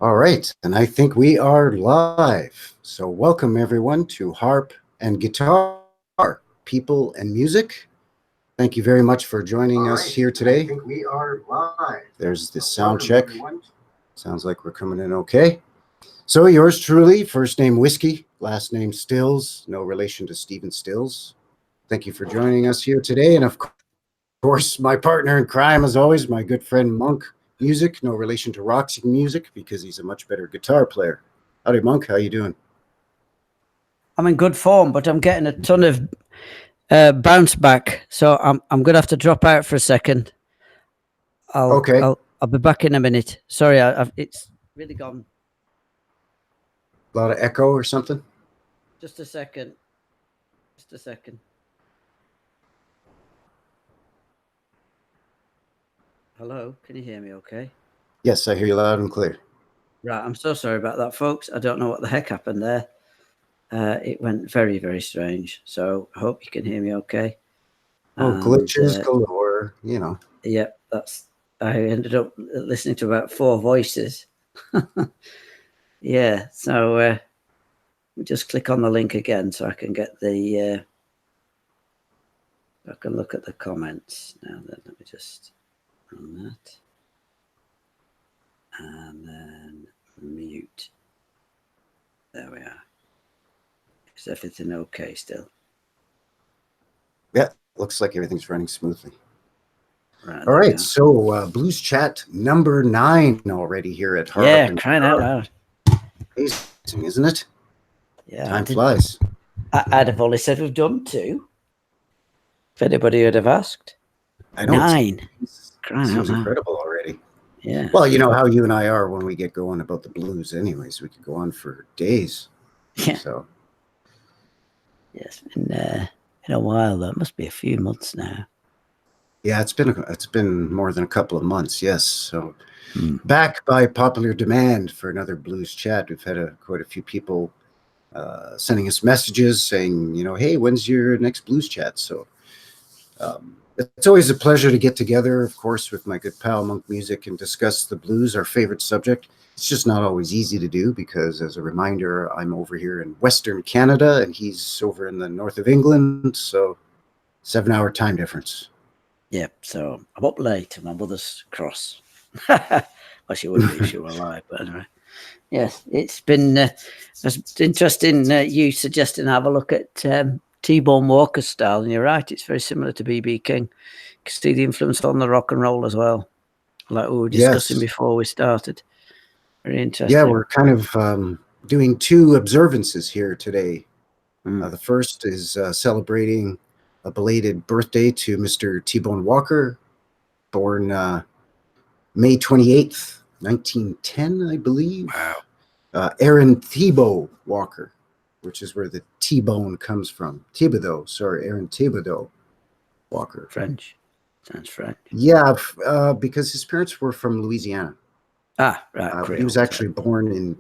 All right, and I think we are live. So welcome everyone to Harp and Guitar, People and Music. Thank you very much for joining us here today. I think we are live. There's the sound check. Sounds like we're coming in okay. So yours truly, first name Whiskey, last name Stills, no relation to Stephen Stills. Thank you for joining us here today. And of course, my partner in crime, as always, my good friend Monk Music, no relation to Roxy Music, because he's a much better guitar player. Howdy, Monk. How you doing? I'm in good form, but I'm getting a ton of bounce back, so I'm going to have to drop out for a second. Okay. I'll be back in a minute. Sorry, it's really gone. A lot of echo or something? Just a second. Just a second. Hello, can you hear me okay? Yes, I hear you loud and clear. Right, I'm so sorry about that, folks. I don't know what the heck happened there. It went very, very strange. So I hope you can hear me okay. Oh, glitches galore, you know. Yeah, I ended up listening to about 4 voices. Yeah, so just click on the link again so I can get the I can look at the comments now. Then let me just run that and then mute. There we are. Is everything okay still? Yeah, looks like everything's running smoothly. Right, all right, so Blues Chat number 9 already here at Harp. Yeah, crying out loud. Amazing, isn't it? Yeah, time flies. I'd have only said we've done 2. If anybody would have asked. I know. 9. Crying out loud. Incredible already. Yeah. Well, you know how you and I are when we get going about the blues anyways. We could go on for days. Yeah. So. Yes, in a while though. It must be a few months now. Yeah, it's been more than a couple of months, yes. So back by popular demand for another Blues Chat. We've had quite a few people sending us messages saying, you know, hey, when's your next Blues Chat? So it's always a pleasure to get together, of course, with my good pal Monk Music and discuss the blues, our favorite subject. It's just not always easy to do because, as a reminder, I'm over here in Western Canada and he's over in the north of England, so 7-hour time difference. Yep, so I'm up late at my mother's cross. Well, she would be if she were alive, but anyway. Yes, it's been interesting you suggesting have a look at T-Bone Walker's style, and you're right, it's very similar to B.B. King. You can see the influence on the rock and roll as well, like we were discussing before we started. Very interesting. Yeah, we're kind of doing 2 observances here today. The first is celebrating a belated birthday to Mr. T-Bone Walker, born May 28th, 1910, I believe. Wow. Aaron Thibault Walker, which is where the T-Bone comes from. Aaron Thibault Walker. French. Sounds French. Yeah, because his parents were from Louisiana. Ah, right. He was actually born in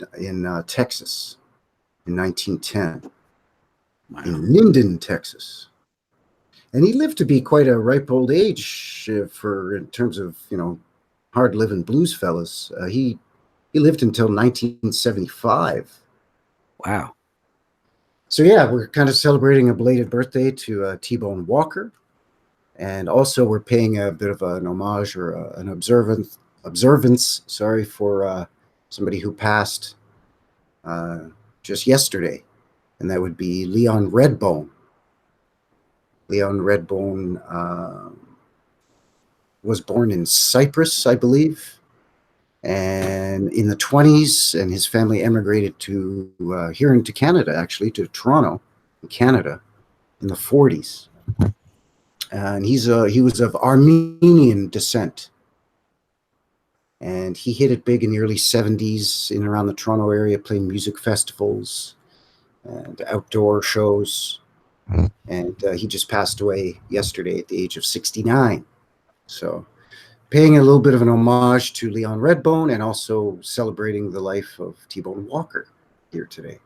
Texas in 1910. Wow. In Linden, Texas. And he lived to be quite a ripe old age in terms of, you know, hard-living blues fellas. He lived until 1975. Wow. So, yeah, we're kind of celebrating a belated birthday to T-Bone Walker. And also we're paying a bit of an homage or an observance, for somebody who passed just yesterday. And that would be Leon Redbone. Leon Redbone was born in Cyprus, I believe, and in the 1920s, and his family emigrated to here into Canada, actually, to Toronto, in Canada, in the 1940s. And he was of Armenian descent. And he hit it big in the early 1970s in and around the Toronto area, playing music festivals and outdoor shows. And he just passed away yesterday at the age of 69. So paying a little bit of an homage to Leon Redbone and also celebrating the life of T-Bone Walker here today.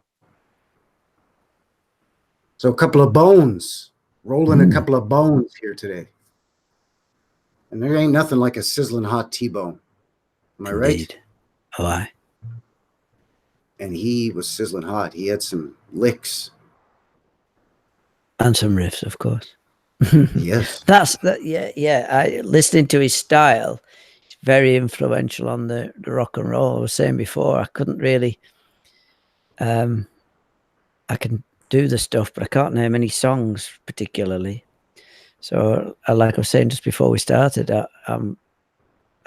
So a couple of bones, rolling a couple of bones here today. And there ain't nothing like a sizzling hot T-bone. Am I right? Oh, aye. and he was sizzling hot. He had some licks. And some riffs, of course. Yes. That's that. Yeah. Listening to his style, it's very influential on the rock and roll. I was saying before, I couldn't really. I can do the stuff, but I can't name any songs particularly. So, like I was saying just before we started, I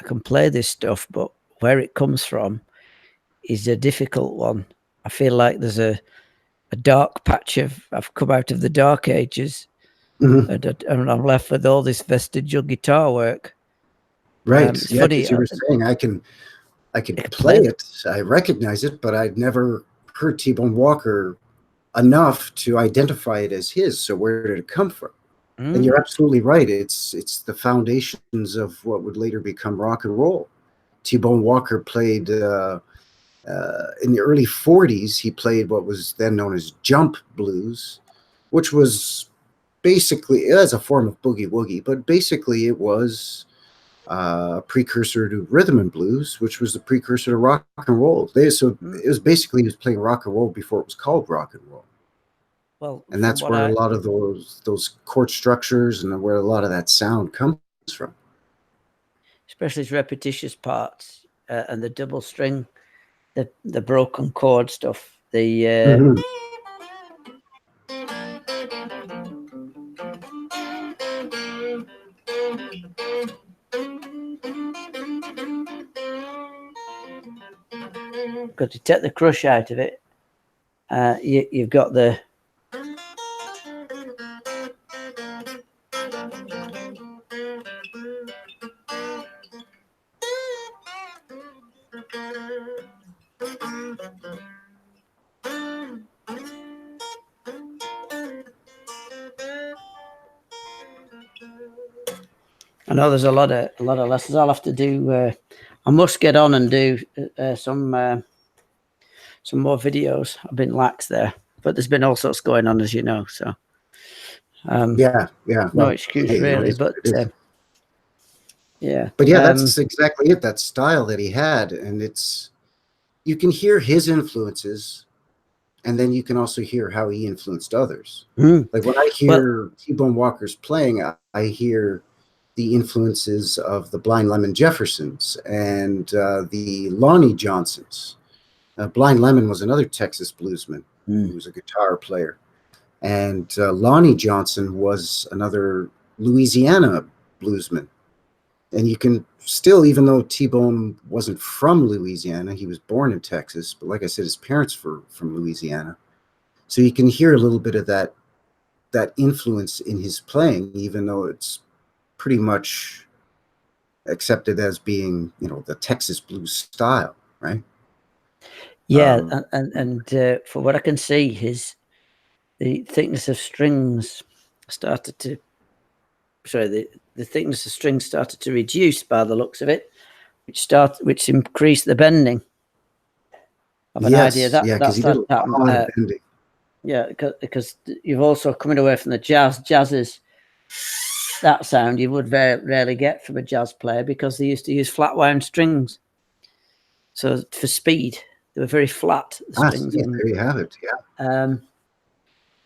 can play this stuff, but where it comes from is a difficult one. I feel like there's a dark patch of. I've come out of the dark ages, Mm-hmm. and I'm left with all this vestigial guitar work. Right. It's Yeah, funny. because you were saying I could I play play the. it. I recognize it, but I'd never heard T-Bone Walker enough to identify it as his. So where did it come from? And you're absolutely right. It's the foundations of what would later become rock and roll. T-Bone Walker played in the early 40s. He played what was then known as jump blues, which was basically as a form of boogie woogie, but basically it was a precursor to rhythm and blues, which was the precursor to rock and roll. So it was basically he was playing rock and roll before it was called rock and roll. Well, And that's where a lot of those chord structures and where a lot of that sound comes from. Especially its repetitious parts and the double string, the broken chord stuff. Mm-hmm. Got to take the crush out of it. You've got the. I know there's a lot of lessons I'll have to do. I must get on and do some more videos. I've been lax there, but there's been all sorts going on, as you know. So Yeah. no Well, excuse hey, really, but yeah. But yeah, that's exactly it. That style that he had, and you can hear his influences, and then you can also hear how he influenced others. Like when I hear T-Bone Walker's playing, I hear the influences of the Blind Lemon Jeffersons and the Lonnie Johnsons. Blind Lemon was another Texas bluesman who was a guitar player, and Lonnie Johnson was another Louisiana bluesman. And you can still, even though T-Bone wasn't from Louisiana, he was born in Texas, but like I said, his parents were from Louisiana. So you can hear a little bit of that influence in his playing, even though it's pretty much accepted as being, the Texas blues style, right? Yeah, and for what I can see, the thickness of strings started to. Sorry, the thickness of strings started to reduce by the looks of it, which increased the bending. Of an idea that because he did a lot of bending. Yeah, because you've also coming away from the jazz. Jazz is that sound you would very rarely get from a jazz player because they used to use flat wound strings. So for speed, they were very flat. The strings. There you have it. Yeah.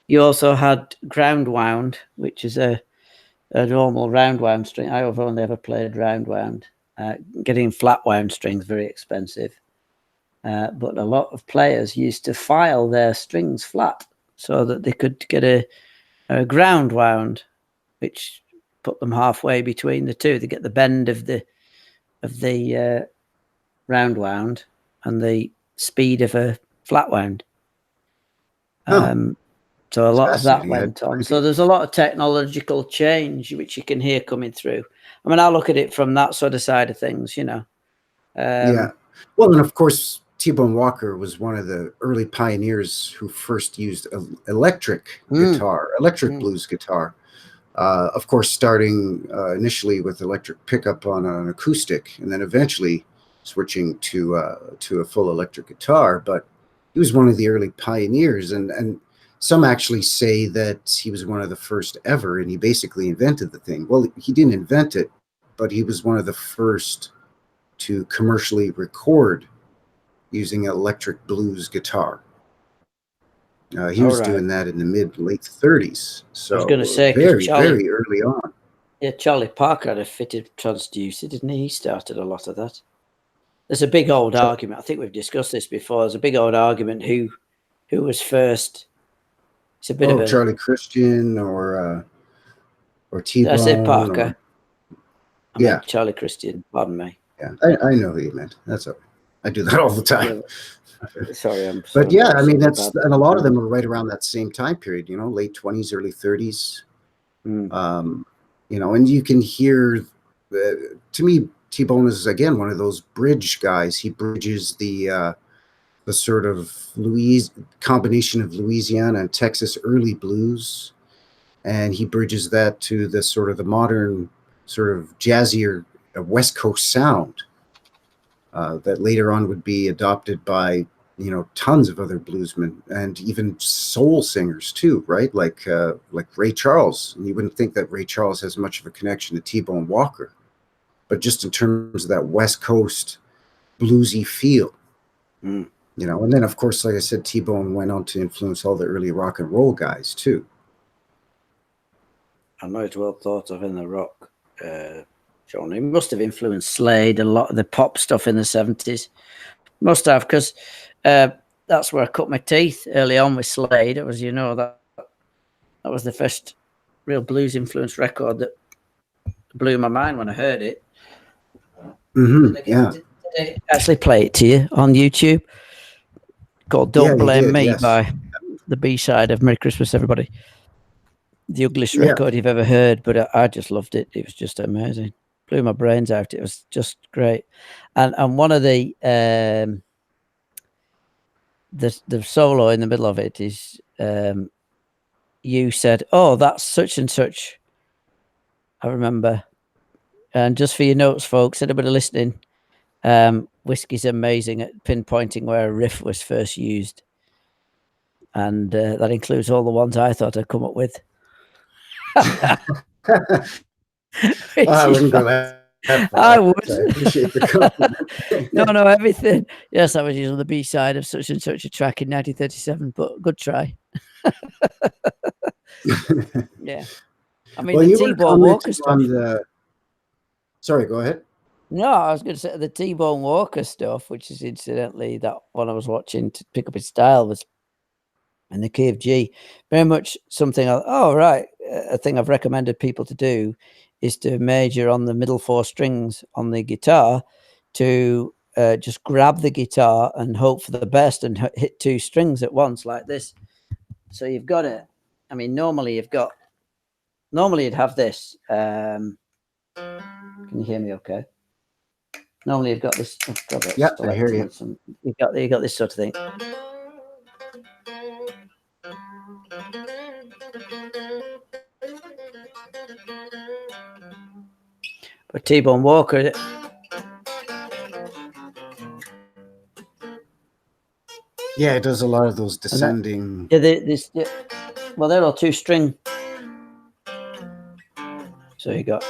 You also had ground wound, which is a normal round wound string. I've only ever played round wound. Getting flat wound strings very expensive. But a lot of players used to file their strings flat so that they could get a ground wound, which put them halfway between the two. They get the bend of the round wound and the speed of a flat wound. So a lot of that went on. So there's a lot of technological change which you can hear coming through. I mean, I look at it from that sort of side of things, Yeah. Well, and of course, T-Bone Walker was one of the early pioneers who first used electric guitar, electric blues guitar. Of course, starting initially with electric pickup on an acoustic, and then eventually switching to a full electric guitar. But he was one of the early pioneers, and some actually say that he was one of the first ever, and he basically invented the thing. Well, he didn't invent it, but he was one of the first to commercially record using electric blues guitar. He All was right. doing that in the late 30s. I was going to So say, because very, very early on. Yeah, Charlie Parker had a fitted transducer, didn't he? He started a lot of that. There's a big old argument. I think we've discussed this before. There's a big old argument who was first. It's a bit of a Charlie Christian or T-Bone. Did I say Parker? I yeah, meant Charlie Christian. Pardon me. Yeah, I know who you meant. That's okay. I do that all the time. Sorry, but yeah, I mean and a lot of them are right around that same time period. Late 20s, early 30s. And you can hear. To me, T-Bone is again one of those bridge guys. He bridges the sort of combination of Louisiana and Texas early blues, and he bridges that to the sort of the modern, sort of jazzier West Coast sound that later on would be adopted by tons of other bluesmen and even soul singers too, right? Like Ray Charles. And you wouldn't think that Ray Charles has much of a connection to T-Bone Walker, but just in terms of that West Coast bluesy feel. And then of course, like I said, T-Bone went on to influence all the early rock and roll guys too. I might well thought of in the rock genre. He must have influenced Slade, a lot of the pop stuff in the 70s. Must have, because that's where I cut my teeth early on with Slade. It was, that was the first real blues influenced record that blew my mind when I heard it. Yeah. Did they actually play it to you on YouTube? Called Don't Blame Me by the B-side of Merry Christmas, Everybody. The ugliest record you've ever heard, but I just loved it. It was just amazing. Blew my brains out. It was just great. And one of the solo in the middle of it is you said, "Oh, that's such and such." I remember. And just for your notes, folks, anybody listening, Whiskey's amazing at pinpointing where a riff was first used. And that includes all the ones I thought I'd come up with. I wouldn't go that far. I would. I appreciate the compliment. No, everything. Yes, I was using the B-side of such and such a track in 1937, but good try. Yeah. I mean, the T-Bone Walker stuff. Sorry, go ahead. No, I was going to say the T-Bone Walker stuff, which is incidentally that one I was watching to pick up his style, was in the key of G. Very much something, a thing I've recommended people to do is to major on the middle four strings on the guitar, to just grab the guitar and hope for the best and hit two strings at once like this. So you've got it. I mean, normally you'd have this. Can you hear me okay? Normally you've got this. Yeah, I hear you. You've got this sort of thing. But T-Bone Walker, it does a lot of those descending. Well, they're all two string. So you got.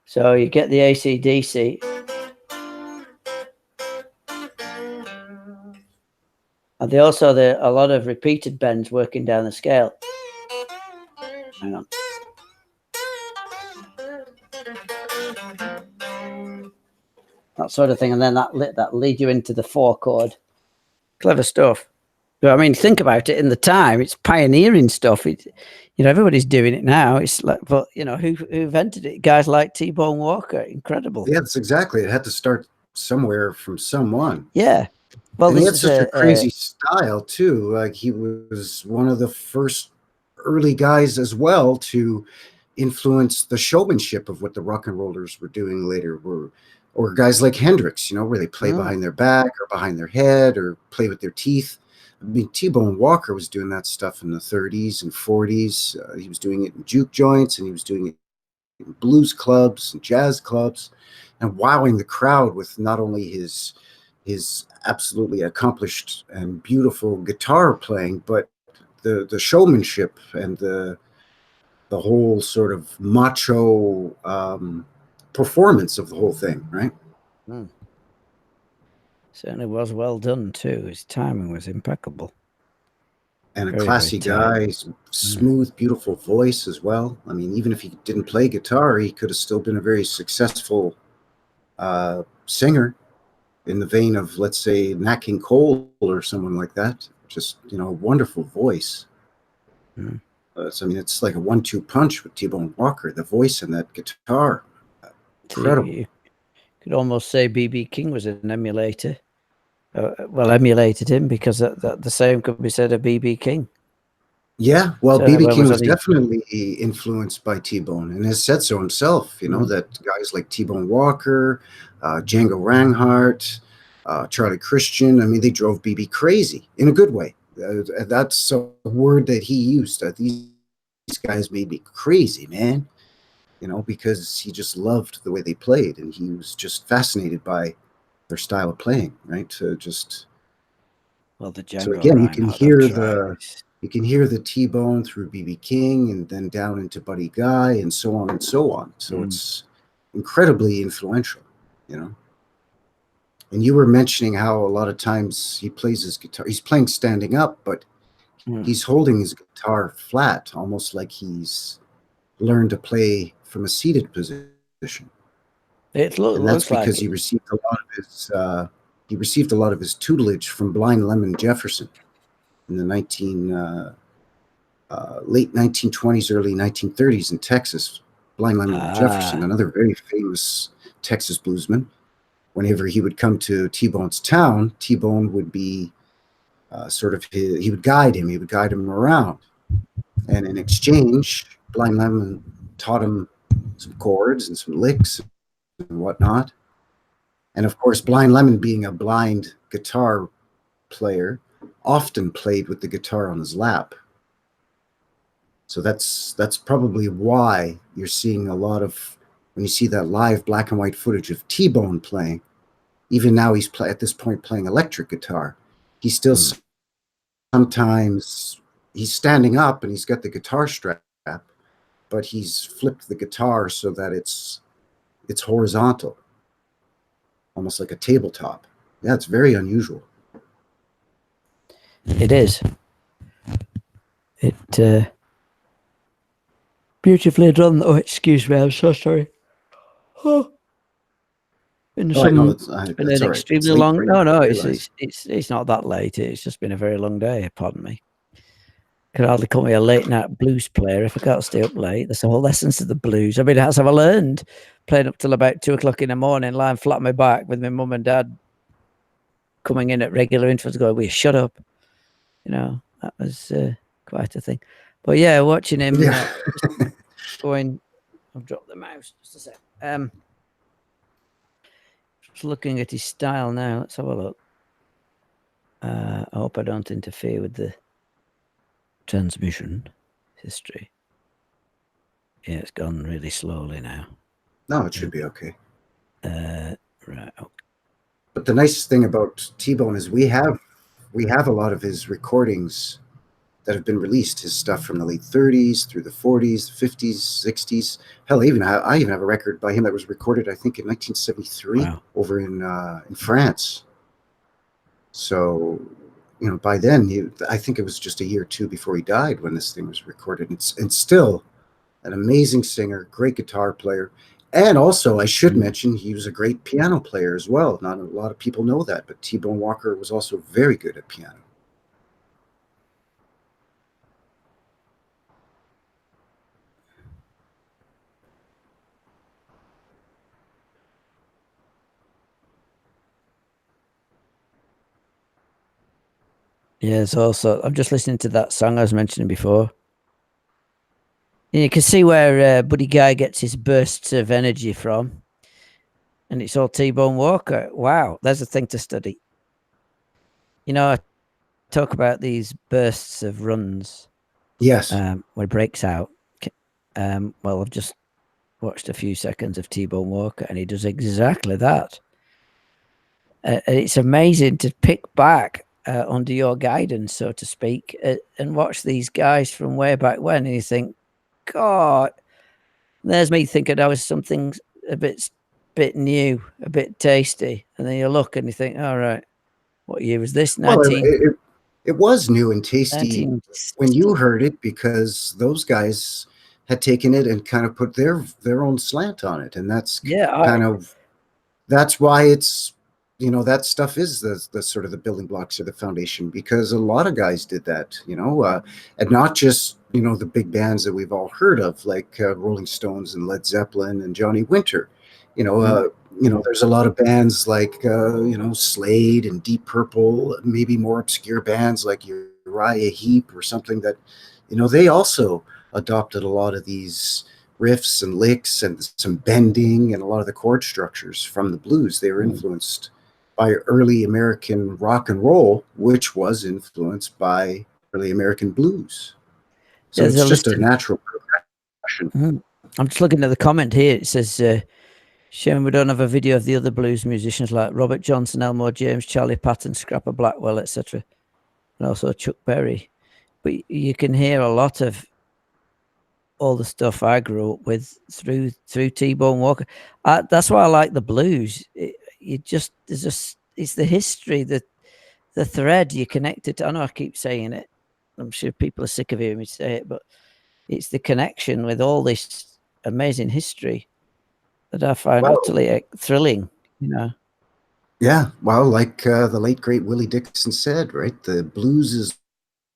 So you get the AC/DC. And they also, there are a lot of repeated bends working down the scale. Hang on. That sort of thing. And then that lead you into the 4-chord. Clever stuff. But I mean, think about it. In the time, it's pioneering stuff. Everybody's doing it now. It's like, but who invented it? Guys like T-Bone Walker. Incredible. Yeah, that's exactly. It had to start somewhere from someone. Yeah. Well, and he had such a crazy style too. Like, he was one of the first early guys as well to influence the showmanship of what the rock and rollers were doing later. Or guys like Hendrix, where they play behind their back or behind their head or play with their teeth. I mean, T-Bone Walker was doing that stuff in the 30s and 40s. He was doing it in juke joints, and he was doing it in blues clubs and jazz clubs, and wowing the crowd with not only his absolutely accomplished and beautiful guitar playing, but the showmanship and the the whole sort of macho performance of the whole thing, right? Mm. Certainly was well done too. His timing was impeccable. And a Very, very classy guy, tight. smooth, beautiful voice as well. I mean, even if he didn't play guitar, he could have still been a very successful singer in the vein of, let's say, Nat King Cole or someone like that. Just, a wonderful voice. Mm. I mean, it's like a 1-2 punch with T-Bone Walker, the voice and that guitar. So Incredible. you could almost say BB King was an emulator. Well, emulated him, because the same could be said of BB King. Yeah, well, So BB where King was was he? definitely influenced by T-Bone and has said so himself, that guys like T-Bone Walker, Django Reinhardt, Charlie Christian, I mean, they drove BB crazy in a good way. That's a word that he used. These guys made me crazy, man, because he just loved the way they played, and he was just fascinated by their style of playing, right? Well, the So Django again, you can Reinhardt I've hear tried. the T-Bone through BB King and then down into Buddy Guy and so on and so on. So it's incredibly influential, And you were mentioning how a lot of times he plays his guitar. He's playing standing up, but he's holding his guitar flat, almost like he's learned to play from a seated position. It And that's looks like because it. he received a lot of his tutelage from Blind Lemon Jefferson in the late 1920s, early 1930s in Texas. Blind Lemon Jefferson, another very famous Texas bluesman. Whenever he would come to T-Bone's town, T-Bone would be he would guide him. He would guide him around. And in exchange, Blind Lemon taught him some chords and some licks and whatnot. And of course, Blind Lemon, being a blind guitar player, often played with the guitar on his lap. So that's probably why you're seeing a lot of, when you see that live black and white footage of T-Bone playing, even now at this point playing electric guitar, he's still sometimes he's standing up and he's got the guitar strap, but he's flipped the guitar so that it's horizontal, almost like a tabletop. Yeah, it's very unusual. It is. It beautifully done. Oh, excuse me, I'm so sorry. Oh. It's been an all right. extremely It's late long. for No, you, I no, realize. it's not that late. It's just been a very long day. Pardon me. Could hardly call me a late night blues player if I can't stay up late. That's the whole essence of the blues. I mean, that's how I learned, playing up till about 2 o'clock in the morning, lying flat on my back with my mum and dad coming in at regular intervals, going, "Will you shut up?" That was quite a thing. But yeah, watching him going. I've dropped the mouse. Just a sec. Just looking at his style now. Let's have a look. I hope I don't interfere with the transmission history. Yeah, it's gone really slowly now. No, it should be okay. Right. Okay. But the nice thing about T-Bone is we have a lot of his recordings that have been released. His stuff from the late 30s through the 40s, 50s, 60s. Hell, I even have a record by him that was recorded, I think, in 1973 over in France. So, by then, I think it was just a year or two before he died when this thing was recorded. And still an amazing singer, great guitar player. And also, I should mention, he was a great piano player as well. Not a lot of people know that, but T-Bone Walker was also very good at piano. Yeah, it's also, I'm just listening to that song I was mentioning before. And you can see where Buddy Guy gets his bursts of energy from. And it's all T-Bone Walker. Wow, there's a thing to study. I talk about these bursts of runs. Yes. When it breaks out. Well, I've just watched a few seconds of T-Bone Walker, and he does exactly that. It's amazing to pick back under your guidance, so to speak, and watch these guys from way back when, and you think, God, there's me thinking I was something a bit new, a bit tasty, and then you look and you think, all right, what year was this? Well, it was new and tasty 19 when you heard it because those guys had taken it and kind of put their own slant on it, and yeah, kind of that's why it's that stuff is the sort of the building blocks of the foundation because a lot of guys did that, and not just the big bands that we've all heard of like Rolling Stones and Led Zeppelin and Johnny Winter. You know, uh, there's a lot of bands like Slade and Deep Purple, maybe more obscure bands like Uriah Heep or something that they also adopted a lot of these riffs and licks and some bending and a lot of the chord structures from the blues. They were influenced by early American rock and roll, which was influenced by early American blues. So there's it's a just list a of. natural progression. I'm just looking at the comment here. It says, shame we don't have a video of the other blues musicians like Robert Johnson, Elmore James, Charlie Patton, Scrapper Blackwell, etc., and also Chuck Berry. But you can hear a lot of all the stuff I grew up with through T-Bone Walker. That's why I like the blues. It's the history, the thread you connected to. I know I keep saying it. I'm sure people are sick of hearing me say it, but it's the connection with all this amazing history that I find utterly thrilling. Yeah, well, like the late great Willie Dixon said, right? The blues is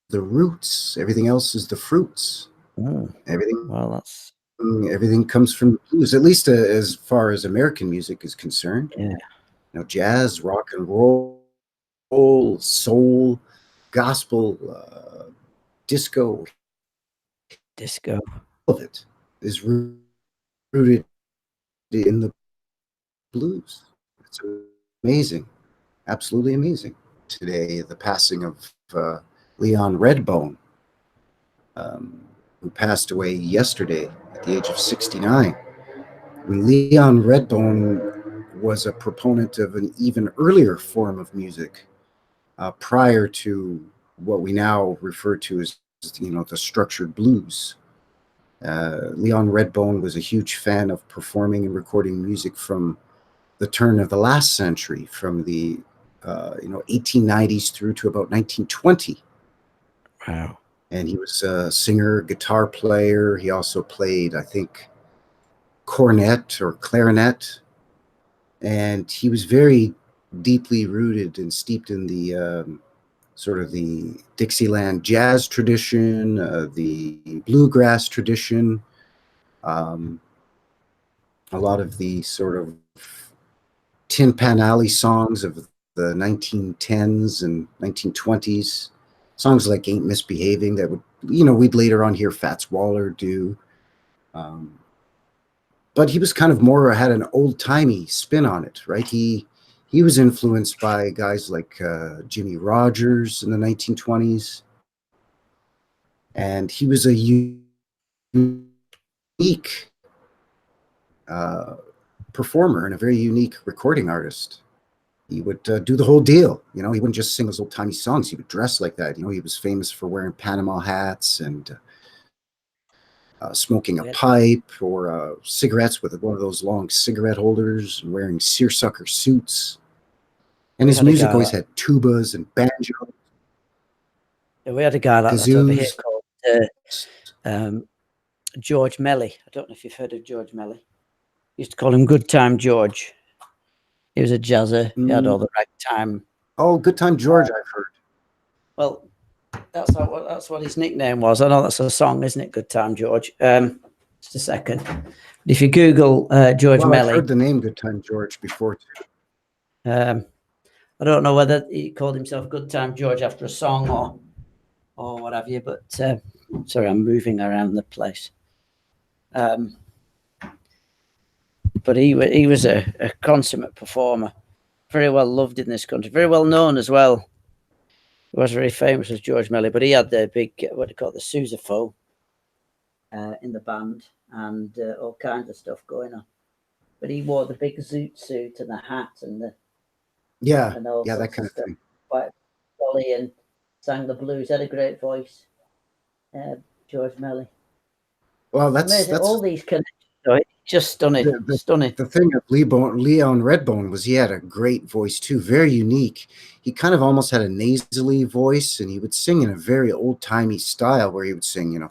the roots. Everything else is the fruits. Everything Well, that's everything comes from the blues, at least as far as American music is concerned. yeah. Jazz, rock and roll, soul, gospel, disco, Disco. all of it is rooted in the blues. It's amazing, absolutely amazing. Today, the passing of Leon Redbone, who passed away yesterday at the age of 69. Leon Redbone was a proponent of an even earlier form of music prior to what we now refer to as the structured blues. Leon Redbone was a huge fan of performing and recording music from the turn of the last century, from the 1890s through to about 1920. Wow. And he was a singer, guitar player. He also played, I think, cornet or clarinet, and he was very deeply rooted and steeped in the sort of the Dixieland jazz tradition, the bluegrass tradition, um, a lot of the sort of Tin Pan Alley songs of the 1910s and 1920s, songs like Ain't Misbehaving that we'd later on hear Fats Waller do. But he was kind of more had an old timey spin on it, right? He was influenced by guys like Jimmy Rogers in the 1920s, and he was a unique performer and a very unique recording artist. He would do the whole deal. He wouldn't just sing those old timey songs. He would dress like that. He was famous for wearing Panama hats and smoking a pipe or cigarettes with one of those long cigarette holders and wearing seersucker suits. And his music always had tubas and banjos. We had a guy like that over here called George Melly. I don't know if you've heard of George Melly. Used to call him Good Time George. He was a jazzer. He had all the ragtime. Oh, Good Time George, I've heard. Well, that's what his nickname was. I know that's a song, isn't it? Good Time George. Just a second. If you Google George Melly, I've heard the name Good Time George before too. I don't know whether he called himself Good Time George after a song or what have you. But sorry, I'm moving around the place. But he was a consummate performer, very well loved in this country, very well known as well. He was very famous as George Melly, but he had the big, what do you call it, the sousaphone in the band and all kinds of stuff going on. But he wore the big zoot suit and the hat and the that kind of thing. Quite jolly and sang the blues. Had a great voice, George Melly. Well, Amazing. All that's these connections. So it's just stunning. the, the Stunning. the thing of Leon Redbone was he had a great voice too, very unique. He kind of almost had a nasally voice, and he would sing in a very old timey style, where he would sing,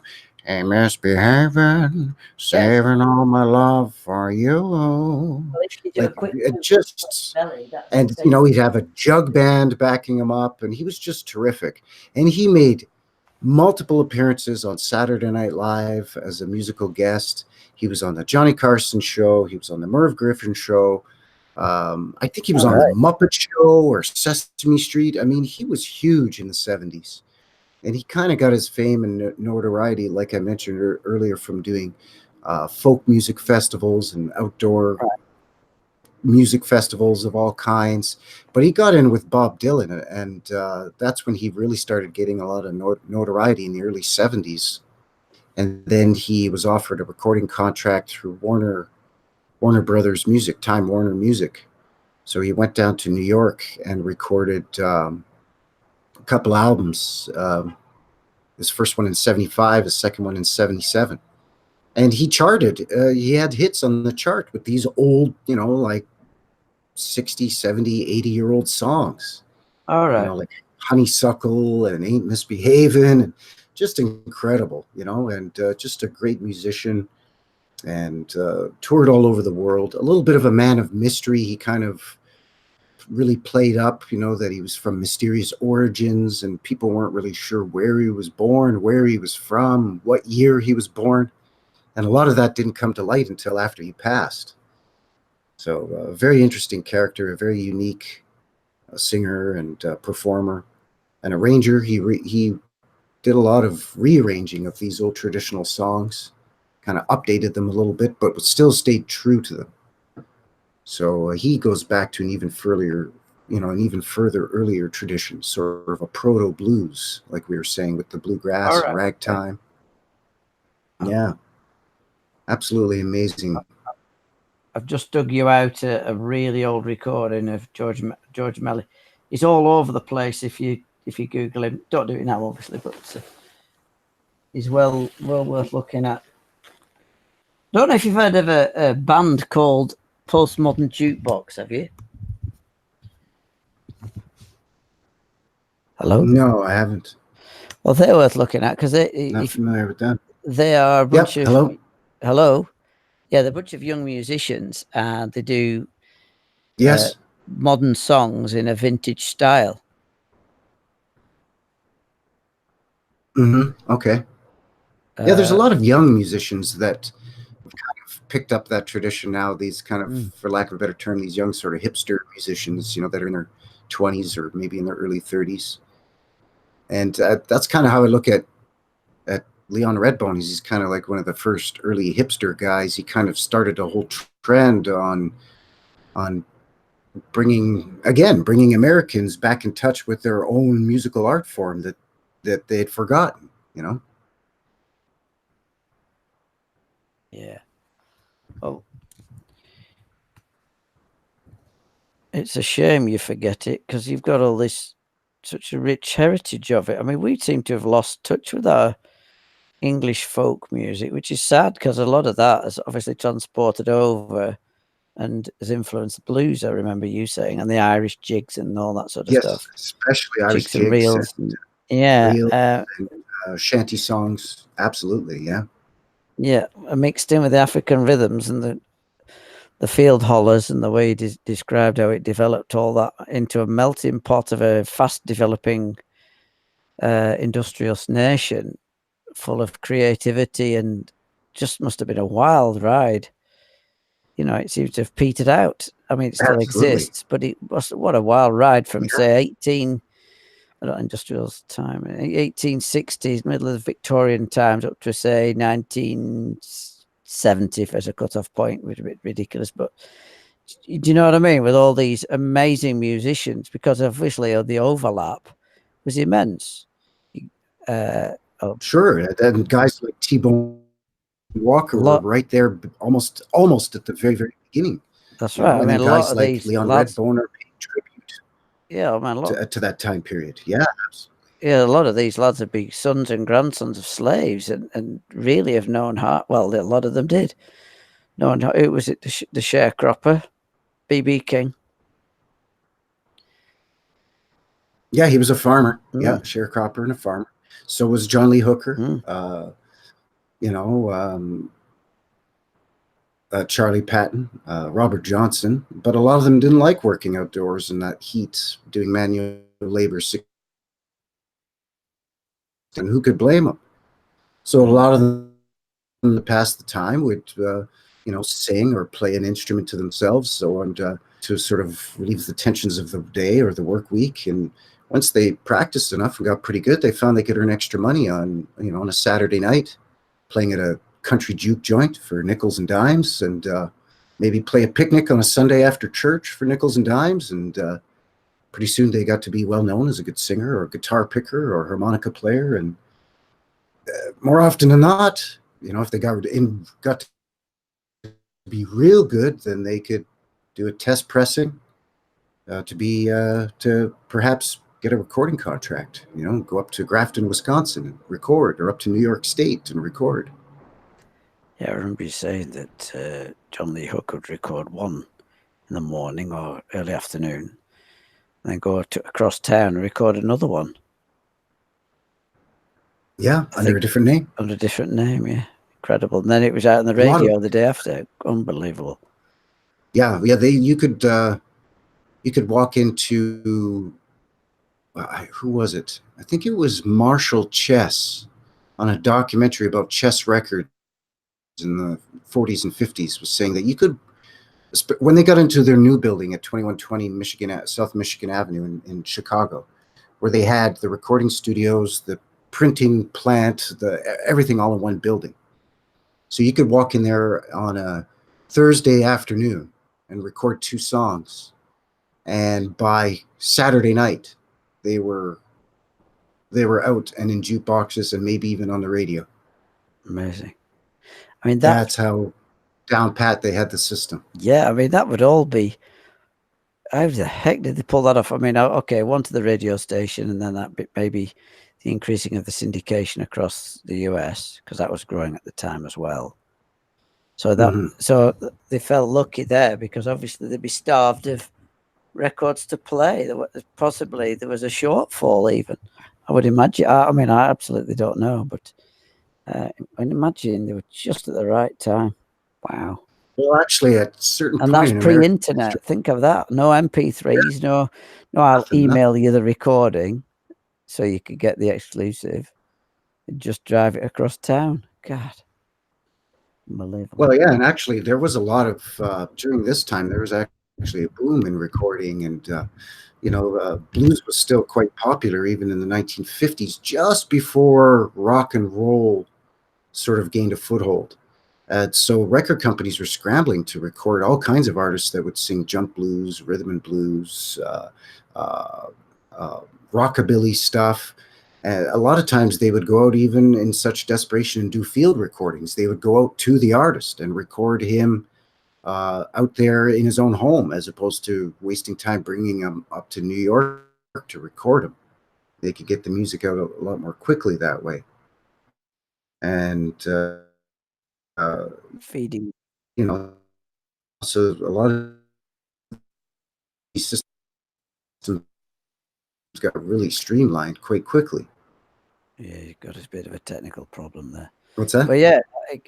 "Hey, misbehaving, Yes. saving all my love for you," Well, if you do a like quick it just, belly, that's and basically. he'd have a jug band backing him up, and he was just terrific. And he made multiple appearances on Saturday Night Live as a musical guest. He was on the Johnny Carson show. He was on the Merv Griffin show. I think he was All on the right. Muppet Show or Sesame Street. I mean, he was huge in the 70s. And he kind of got his fame and notoriety, like I mentioned earlier, from doing folk music festivals and outdoor Right. music festivals of all kinds. But he got in with Bob Dylan, and that's when he really started getting a lot of notoriety in the early 70s. And then he was offered a recording contract through Warner Brothers Music, Time Warner Music. So he went down to New York and recorded a couple albums. His first one in 75, his second one in 77. And he charted. He had hits on the chart with these old, like 60, 70, 80-year-old songs, All right. like Honeysuckle and Ain't Misbehaving, and just incredible, and just a great musician, and toured all over the world. A little bit of a man of mystery. He kind of really played up, that he was from mysterious origins, and people weren't really sure where he was born, where he was from, what year he was born. And a lot of that didn't come to light until after he passed. So, a very interesting character, a very unique singer and performer, and arranger. He did a lot of rearranging of these old traditional songs, kind of updated them a little bit, but still stayed true to them. So he goes back to an even further earlier tradition, sort of a proto blues, like we were saying with the All bluegrass and right. Okay. ragtime. Yeah, absolutely amazing. I've just dug you out a really old recording of George Melly. He's all over the place if you Google him. Don't do it now, obviously, but he's well worth looking at. Don't know if you've heard of a band called Postmodern Jukebox. Have you? Hello. No, I haven't. Well, they're worth looking at because Not familiar with them. they are a bunch Yep. of hello. Yeah, they're a bunch of young musicians, and they do Yes. modern songs in a vintage style. Okay. Yeah, there's a lot of young musicians that have kind of picked up that tradition now. These kind of, for lack of a better term, these young sort of hipster musicians, that are in their 20s or maybe in their early 30s. And that's kind of how I look at Leon Redbone. He's kind of like one of the first early hipster guys. He kind of started a whole trend on bringing Americans back in touch with their own musical art form that they had forgotten. Yeah. Oh, it's a shame you forget it because you've got all this such a rich heritage of it. I mean, we seem to have lost touch with our English folk music, which is sad because a lot of that has obviously transported over and has influenced blues. I remember you saying, and the Irish jigs and all that sort of Yes, stuff. especially Irish Jigs and jigs reels. and Yeah. reels and shanty songs. Absolutely, yeah. Yeah, mixed in with the African rhythms and the field hollers and the way he described how it developed all that into a melting pot of a fast developing industrious nation full of creativity, and just must have been a wild ride. It seems to have petered out. I mean, it still Absolutely. exists, but what a wild ride from Yeah. say 18 industrial time 1860s, middle of the Victorian times, up to say 1970 as a cutoff point, which is a bit ridiculous, but do you know what I mean, with all these amazing musicians, because obviously the overlap was immense. Sure, and guys like T-Bone Walker were Lot right there, almost at the very, very beginning. That's right. I And mean, then a lot guys of like these Leon lads. Redbone are paying tribute Yeah, man. to that time period. Yeah, absolutely. yeah, a lot of these lads would be sons and grandsons of slaves, and really have known how. Well, a lot of them did. Known how. Who was it? The sharecropper, BB King. Yeah, he was a farmer. Yeah, Mm. sharecropper and a farmer. So was John Lee Hooker. Mm. You know, Charlie Patton, Robert Johnson, but a lot of them didn't like working outdoors in that heat, doing manual labor. And who could blame them? So a lot of them to pass the time would, sing or play an instrument to themselves, so and to sort of relieve the tensions of the day or the work week. And once they practiced enough and got pretty good, they found they could earn extra money on a Saturday night, playing at a country juke joint for nickels and dimes, and maybe play a picnic on a Sunday after church for nickels and dimes. And pretty soon they got to be well known as a good singer or guitar picker or harmonica player. And more often than not, if they got to be real good, then they could do a test pressing to perhaps get a recording contract. Go up to Grafton, Wisconsin, and record, or up to New York State and record. Yeah, I remember you saying that John Lee Hooker would record one in the morning or early afternoon, and then go across town and record another one. Yeah, under a different name. Under a different name, yeah. Incredible. And then it was out on the radio the day after. Unbelievable. Yeah. You could walk into who was it? I think it was Marshall Chess, on a documentary about chess records in the 40s and 50s, was saying that you could, when they got into their new building at 2120 South Michigan Avenue in Chicago, where they had the recording studios, the printing plant, everything all in one building. So you could walk in there on a Thursday afternoon and record 2 songs, and by Saturday night they were out and in jukeboxes and maybe even on the radio. Amazing. I mean, that's how down pat they had the system. Yeah, I mean, that would all be. How the heck did they pull that off? I mean, okay, one to the radio station, and then that bit, maybe the increasing of the syndication across the US, because that was growing at the time as well. So so they felt lucky there, because obviously they'd be starved of records to play. There was a shortfall even. I would imagine. I mean, I absolutely don't know, but I imagine they were just at the right time. Wow. Well, actually, at a certain and point, that's pre-internet. Think of that. No MP3s. Yeah. No. I'll email you the recording, so you could get the exclusive. And just drive it across town. God, unbelievable. Well, yeah, and actually, there was a lot of during this time. There was actually a boom in recording, and blues was still quite popular even in the 1950s, just before rock and roll sort of gained a foothold. So record companies were scrambling to record all kinds of artists that would sing jump blues, rhythm and blues, rockabilly stuff. A lot of times they would go out even in such desperation and do field recordings. They would go out to the artist and record him out there in his own home, as opposed to wasting time bringing him up to New York to record him. They could get the music out a lot more quickly that way. And feeding, so a lot of these systems got really streamlined quite quickly. Yeah, you've got a bit of a technical problem there. What's that? But yeah,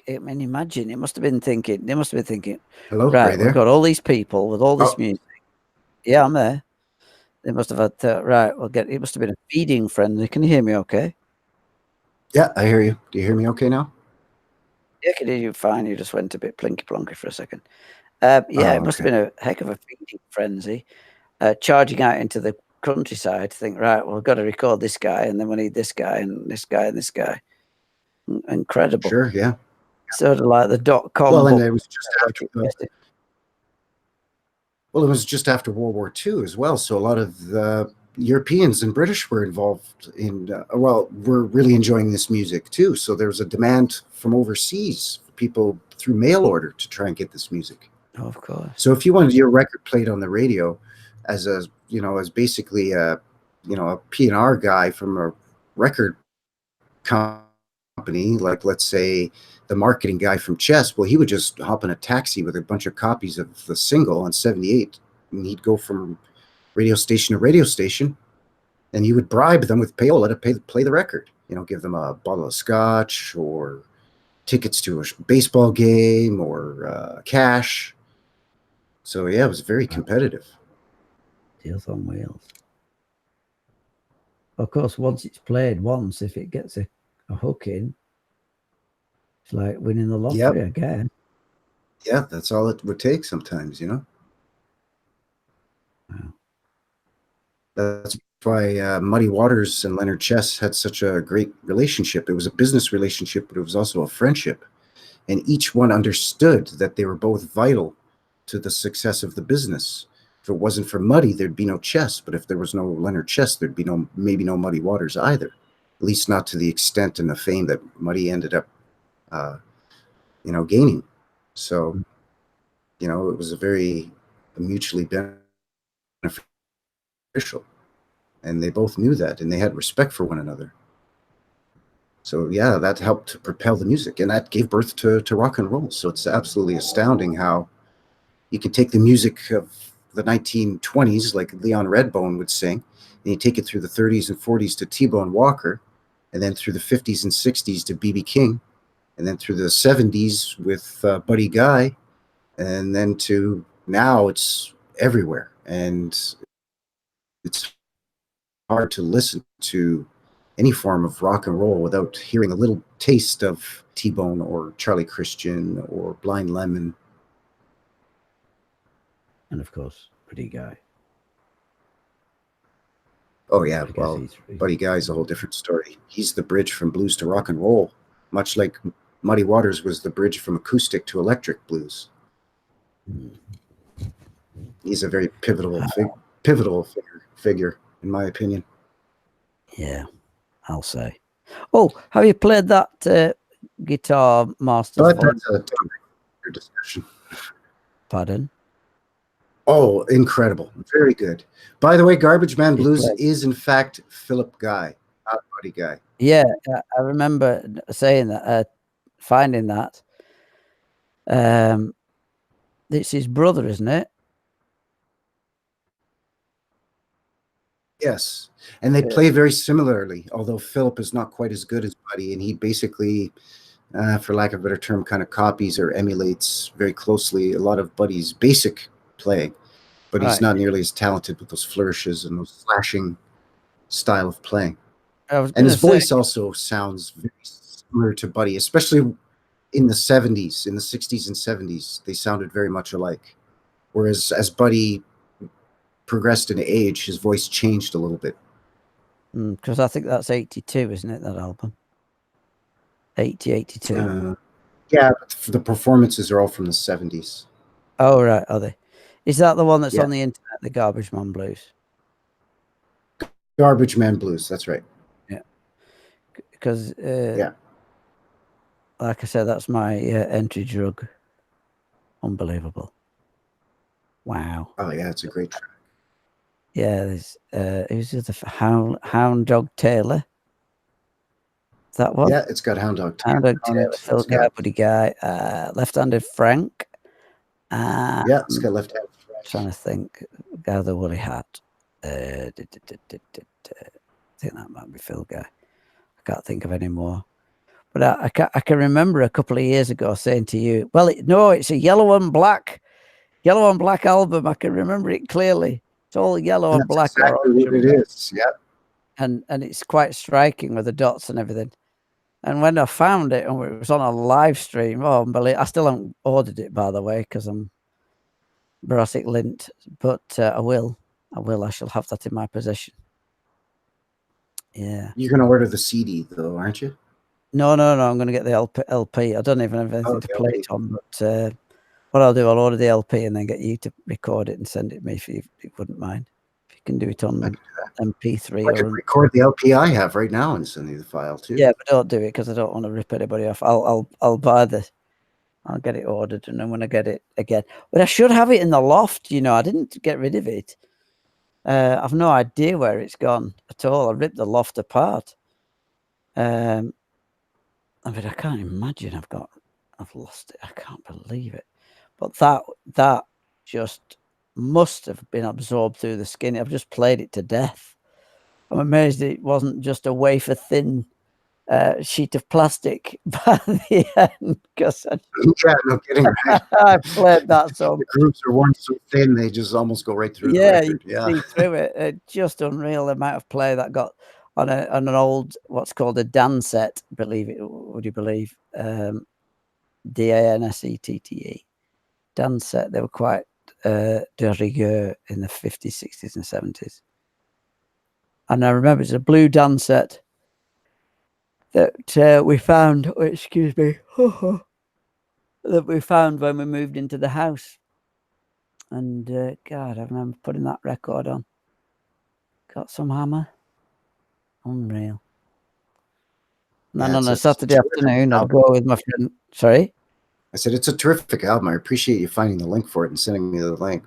I mean, imagine they must have been thinking. Hello, right? We've got all these people with all this music. Yeah, I'm there. They must have had right. It must have been a feeding frenzy. Can you hear me? Okay. Yeah, I hear you. Do you hear me okay now? Yeah, I can hear you fine. You just went a bit plinky plonky for a second. It must have been a heck of a feeding frenzy, charging out into the countryside to think, right, well, we've got to record this guy, and then we need this guy and this guy and this guy. Incredible. Sure, yeah. Sort of like the .com. Well, and it was just after it was just after World War II as well. So a lot of the Europeans and British were involved in, were really enjoying this music too. So there was a demand from overseas for people through mail order to try and get this music. Oh, of course. So if you wanted your record played on the radio as basically a P&R guy from a record company, like let's say the marketing guy from Chess, well, he would just hop in a taxi with a bunch of copies of the single on 78, and he'd go from radio station to radio station, and you would bribe them with payola to play the record. Give them a bottle of scotch or tickets to a baseball game or cash. So yeah, it was very competitive. Deals on wheels. Of course, once it's played once, if it gets a hook in, it's like winning the lottery, Yep. again. Yeah, that's all it would take sometimes, Wow. That's why Muddy Waters and Leonard Chess had such a great relationship. It was a business relationship, but it was also a friendship. And each one understood that they were both vital to the success of the business. If it wasn't for Muddy, there'd be no Chess. But if there was no Leonard Chess, there'd be maybe no Muddy Waters either. At least not to the extent and the fame that Muddy ended up, gaining. So, it was a very mutually beneficial. And they both knew that, and they had respect for one another. So yeah, that helped to propel the music, and that gave birth to rock and roll. So it's absolutely astounding how you can take the music of the 1920s, like Leon Redbone would sing, and you take it through the 30s and 40s to T-Bone Walker, and then through the 50s and 60s to B.B. King, and then through the 70s with Buddy Guy, and then to now it's everywhere. And it's hard to listen to any form of rock and roll without hearing a little taste of T-Bone or Charlie Christian or Blind Lemon. And of course, Buddy Guy. Oh yeah, well, Buddy Guy's a whole different story. He's the bridge from blues to rock and roll, much like Muddy Waters was the bridge from acoustic to electric blues. He's a very pivotal figure, in my opinion. Yeah, I'll say. Oh, have you played that Guitar Masters? But that's a different discussion. Pardon? Oh, incredible. Very good. By the way, Garbage Man Blues is, in fact, Philip Guy, not Buddy Guy. Yeah, I remember saying that, finding that. It's his brother, isn't it? Yes. And they play very similarly, although Philip is not quite as good as Buddy, and he basically, for lack of a better term, kind of copies or emulates very closely a lot of Buddy's basic playing. But he's not nearly as talented with those flourishes and those flashing style of playing. And his voice also sounds very similar to Buddy, especially in the 70s, in the 60s and 70s. They sounded very much alike. Whereas as Buddy progressed in age, his voice changed a little bit. Because I think that's 82, isn't it, that album? 82. Yeah, the performances are all from the 70s. Oh, right, are they? Is that the one that's on the internet, the Garbage Man Blues? Garbage Man Blues, that's right. Yeah. Because, like I said, that's my entry drug. Unbelievable. Wow. Oh, yeah, it's a great track. Yeah, there's who's the Hound Dog Taylor? Is that one? Yeah, it's got Hound Dog Taylor. Hound Dog Taylor, Phil Guy, Buddy Guy, Left-Handed Frank. Yeah, it's got Left-Handed Frank. Trying to think, guy with the woolly hat. I think that might be Phil Guy. I can't think of any more. But I can remember a couple of years ago saying to you, well, it's a yellow and black album. I can remember it clearly. It's all yellow and black. Exactly what it is. Yeah. And it's quite striking with the dots and everything. And when I found it and it was on a live stream, I still haven't ordered it, by the way, because I'm Brassic lint. But I will. I shall have that in my possession. Yeah. You're going to order the CD, though, aren't you? No. I'm going to get the LP. I don't even have anything to play it on, but what I'll do, I'll order the LP and then get you to record it and send it to me if you wouldn't mind. If you can do it on MP3. I can record the LP I have right now and send you the file too. Yeah, but don't do it because I don't want to rip anybody off. I'll buy I'll get it ordered, and then when I get it again. But I should have it in the loft, I didn't get rid of it. I've no idea where it's gone at all. I ripped the loft apart. I mean, I can't imagine I've lost it. I can't believe it. But that just must have been absorbed through the skin. I've just played it to death. I'm amazed it wasn't just a wafer thin sheet of plastic by the end, because Yeah, no kidding, right? I played that so. The grooves are worn so thin they just almost go right through the Yeah, you record. Yeah, see through it. Just unreal amount of play that got on an old, what's called a Dan set. Believe it? Would you believe? DANSETTE. Dan set. They were quite de rigueur in the 50s, 60s, and 70s. And I remember it's a blue Dan set that we found. Oh, excuse me. That we found when we moved into the house. And God, I remember putting that record on. Got some hammer. Unreal. And then on a Saturday afternoon, I'd go with my friend. Sorry? I said it's a terrific album. I appreciate you finding the link for it and sending me the link,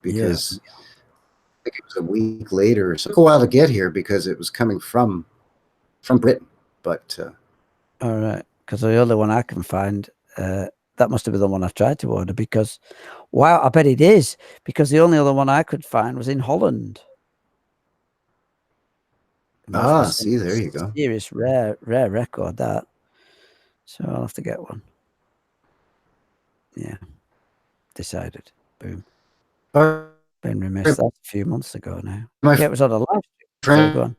because I think it was a week later. It took a while to get here because it was coming from Britain. But all right, because the other one I can find, that must have been the one I've tried to order, because, wow, I bet it is, because the only other one I could find was in Holland. see, there you go. Serious rare record, that. So I'll have to get one. Yeah. Decided. Boom. Been remiss. That's a few months ago now. Yeah, it was on a live stream. So go on.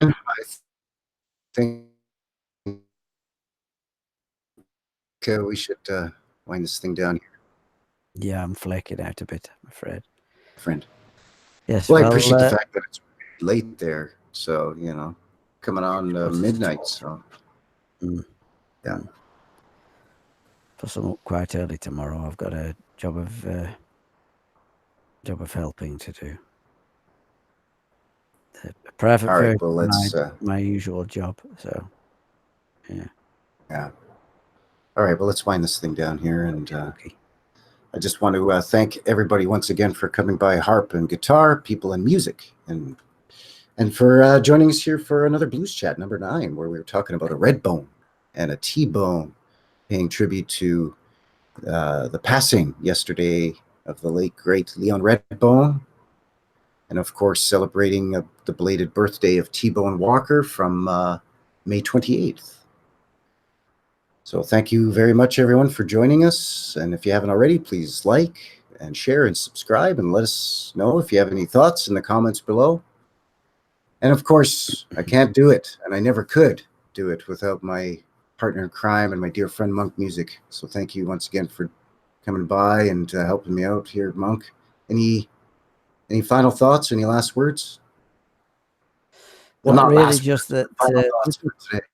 I think we should wind this thing down here. Yeah, I'm flaking out a bit, I'm afraid. Friend. Yes. Well, I appreciate the fact that it's late there. So, coming on midnight. So, yeah. Plus, I'm up quite early tomorrow. I've got a job of helping to do. A private version of my usual job. So, yeah. Yeah. All right. Well, let's wind this thing down here, and I just want to thank everybody once again for coming by Harp and Guitar, People and Music, and for joining us here for another Blues Chat number 9, where we were talking about a Redbone and a T-Bone, paying tribute to the passing yesterday of the late, great Leon Redbone, and of course celebrating the belated birthday of T-Bone Walker from May 28th. So thank you very much, everyone, for joining us. And if you haven't already, please like and share and subscribe, and let us know if you have any thoughts in the comments below. And of course, I can't do it, and I never could do it without my partner in crime and my dear friend Monk Music. So thank you once again for coming by and helping me out here, Monk. Any final thoughts? Any last words? Well, not really, just that. Final thoughts for today.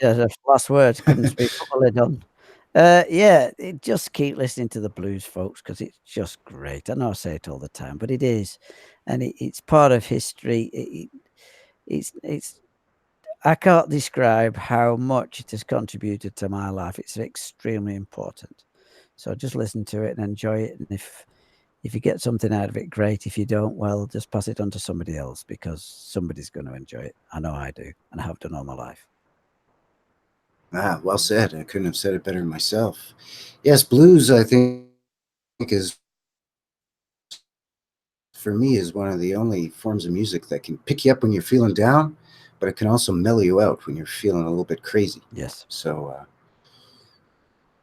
Yeah, last words couldn't speak properly done. Just keep listening to the blues, folks, because it's just great. I know I say it all the time, but it is, and it's part of history. It's. I can't describe how much it has contributed to my life. It's extremely important. So just listen to it and enjoy it. And if you get something out of it, great. If you don't, well, just pass it on to somebody else, because somebody's going to enjoy it. I know I do, and I have done all my life. Well said. I couldn't have said it better myself. Yes, blues, I think, is, for me, is one of the only forms of music that can pick you up when you're feeling down, but it can also mellow you out when you're feeling a little bit crazy. Yes. So,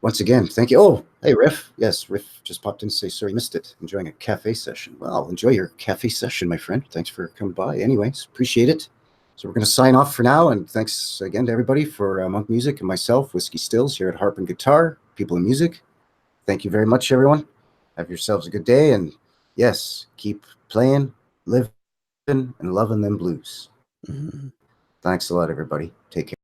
once again, thank you. Oh, hey, Riff. Yes, Riff just popped in to say, sorry, missed it. Enjoying a cafe session. Well, enjoy your cafe session, my friend. Thanks for coming by. Anyways, appreciate it. So we're going to sign off for now, and thanks again to everybody for Monk Music and myself, Whiskey Stills, here at Harp and Guitar, People and Music. Thank you very much, everyone. Have yourselves a good day, and yes, keep playing, living, and loving them blues. Mm-hmm. Thanks a lot, everybody. Take care.